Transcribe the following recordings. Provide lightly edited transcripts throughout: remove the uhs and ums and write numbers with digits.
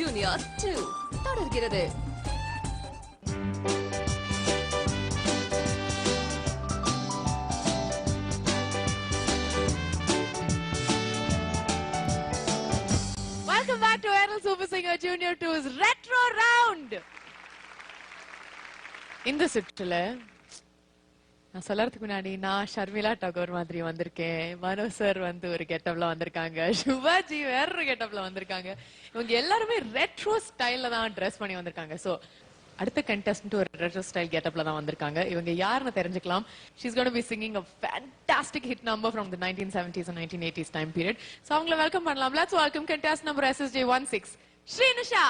Junior 2 தொடர்கிறது. Welcome back to Aerial Super Singer Junior 2's Retro Round. இந்த சுற்றுல நான் சொல்லறதுக்கு முன்னாடி நான் ஷர்மிளா டகோர் மாதிரி வந்திருக்கேன். மனோ சார் வந்து ஒரு கெட்டப்ல வந்திருக்காங்க. சிவாஜி வேற ஒரு கெட்டப்ல வந்திருக்காங்க. இவங்க எல்லாருமே ரெட்ரோ ஸ்டைல்ல தான் ட்ரெஸ் பண்ணி வந்திருக்காங்க. சோ அடுத்த கண்டெஸ்டன்ட் ஒரு ரெட்ரோ ஸ்டைல் கெட்டப்ல தான் வந்திருக்காங்க. இவங்க யாருன்னு தெரிஞ்சுக்கலாம். She's going to be singing a fantastic hit number from the 1970s and 1980s time period. So அவங்களை வெல்கம் பண்ணலாம். Let's welcome contestant number SSJ 16 Srinisha.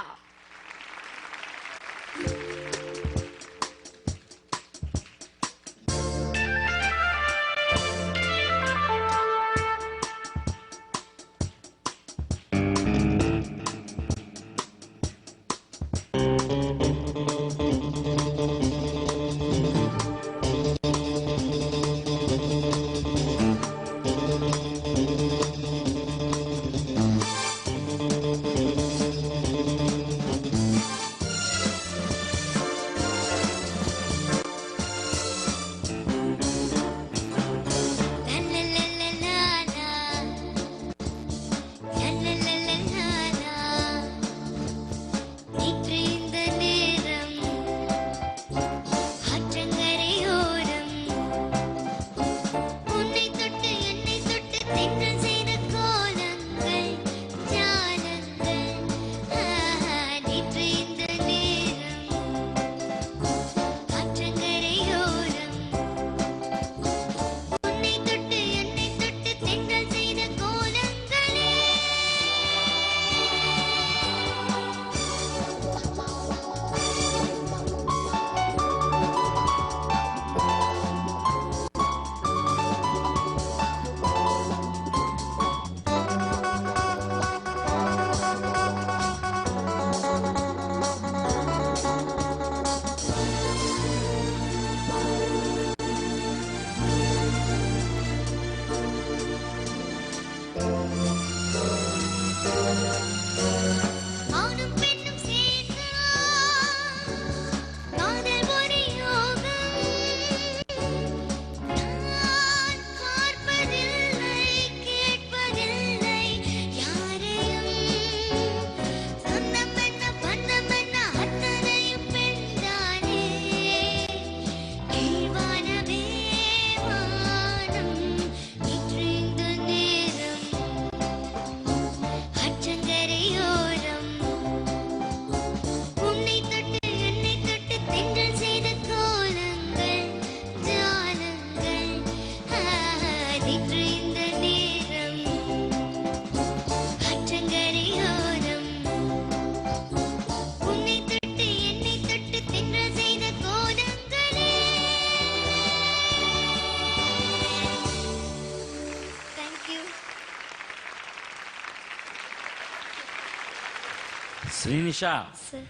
Srinisha, sir.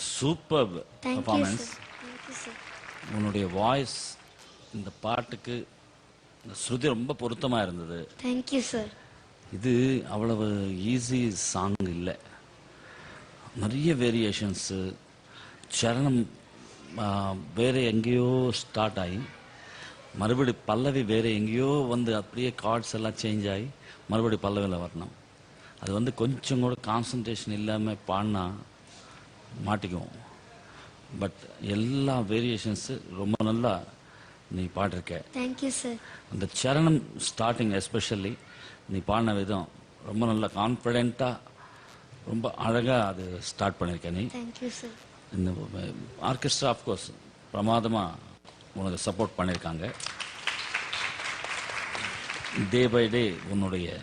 Superb performance. Thank you, sir. உன்னுடைய voice இந்த பாட்டுக்கு இந்த ஸ்ருதி ரொம்ப பொருத்தமா இருந்தது. Thank you, sir. இது அவ்வளவு ஈஸி சாங் இல்லை. நிறைய வேரியேஷன்ஸ், சரணம் வேற எங்கேயோ ஸ்டார்ட் ஆகி மறுபடி பல்லவி வேற எங்கேயோ வந்து அப்படியே கார்ட்ஸ் எல்லாம் சேஞ்ச் ஆகி மறுபடி பல்லவியில் வரணும். அது வந்து கொஞ்சம் கூட கான்சன்ட்ரேஷன் இல்லாமல் பாடினா மாட்டிக்குவோம். பட் எல்லா வேரியேஷன்ஸு ரொம்ப நல்லா நீ பாடிருக்க. Thank you sir. அந்த சரணம் ஸ்டார்டிங் எஸ்பெஷலி நீ பாடின விதம் ரொம்ப நல்லா கான்ஃபிடென்ட்டாக ரொம்ப அழகாக அது ஸ்டார்ட் பண்ணியிருக்க. நீ தேங்க்யூ சார். இந்த ஆர்கெஸ்ட்ரா ஆஃப்கோர்ஸ் பிரமாதமாக உனக்கு சப்போர்ட் பண்ணியிருக்காங்க. டே பை டே உன்னுடைய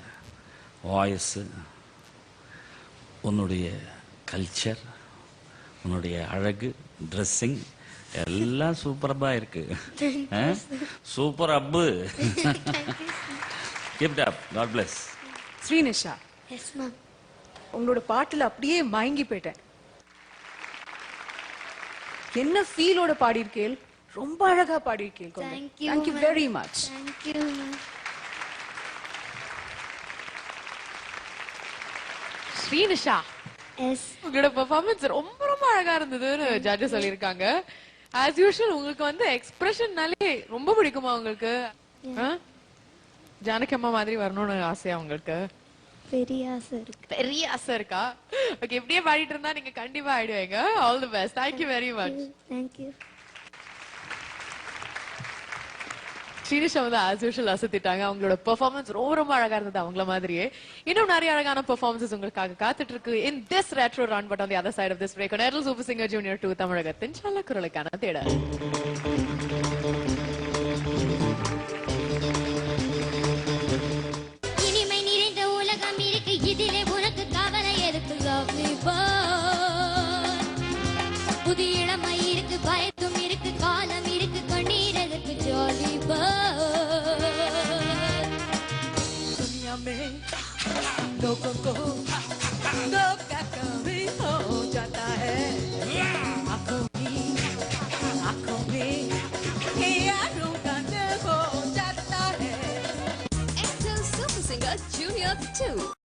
வாய்ஸு, உன்னுடைய கல்ச்சர், உன்னுடைய அழகு, ட்ரெஸ்ஸிங் எல்லாம் சூப்பராக இருக்கு. சூப்பர் அப்பு. Keep it up. God bless. Srinisha, yes ma'am. உங்களோட பாட்டுல அப்படியே மயங்கி போயிட்டேன். என்ன ஃபீலோட பாடியிருக்கேள், ரொம்ப அழகா பாடியிருக்கேள். Thank you very much. Thank you ma'am. Srinisha, yes உங்களோட பெர்ஃபார்மன்ஸ் ரொம்ப ரொம்ப அழகா இருந்ததுன்னு ஜட்ஜஸ் சொல்லியிருக்காங்க. ஆஸ் யூஷுவல் உங்களுக்கு வந்து எக்ஸ்பிரஷன்னாலே ரொம்ப பிடிக்குமா உங்களுக்கு? ஜானகி அம்மா மாதிரி வரணும்னு ஆசையா உங்களுக்கு? பெரிய ஆசை இருக்கு. பெரிய ஆசை இருக்கா? ஓகே, இப்படியே பாடிட்டு இருந்தா நீங்க கண்டிப்பா ஆயிடுவீங்க. All the best. Thank you very much. Thank you. Srinisha வந்து ஆஸ் யூஷுவல் அசத்திட்டாங்க. அவங்களோட பெர்ஃபார்மன்ஸ் ரொம்ப ரொம்ப அழகா இருந்தது அவங்கள மாதிரியே. இன்னும் நிறைய அழகான பெர்ஃபார்மன்ஸஸ் உங்களுக்காக காத்துட்டு இருக்கு in this retro run. But on the other side of this break on Airtel Super Singer Junior 2 தமிழகத்தின் செல்ல குரலுக்கான தேடல். இனிமை நிறைந்த உலகம் இருக்கு, இதிலே உனக்கு கவலை எதுக்கு? lovely bird. புதிய இளமை இருக்கு, பயத்தும் இருக்கு, காலம் இருக்கு, கண்ணீர் எதுக்கு? jolly bird. दुनिया में लोगों को तो क्या कभी हो जाता है आंखों में यारों का हो जाता है. Airtel Super Singer Junior 2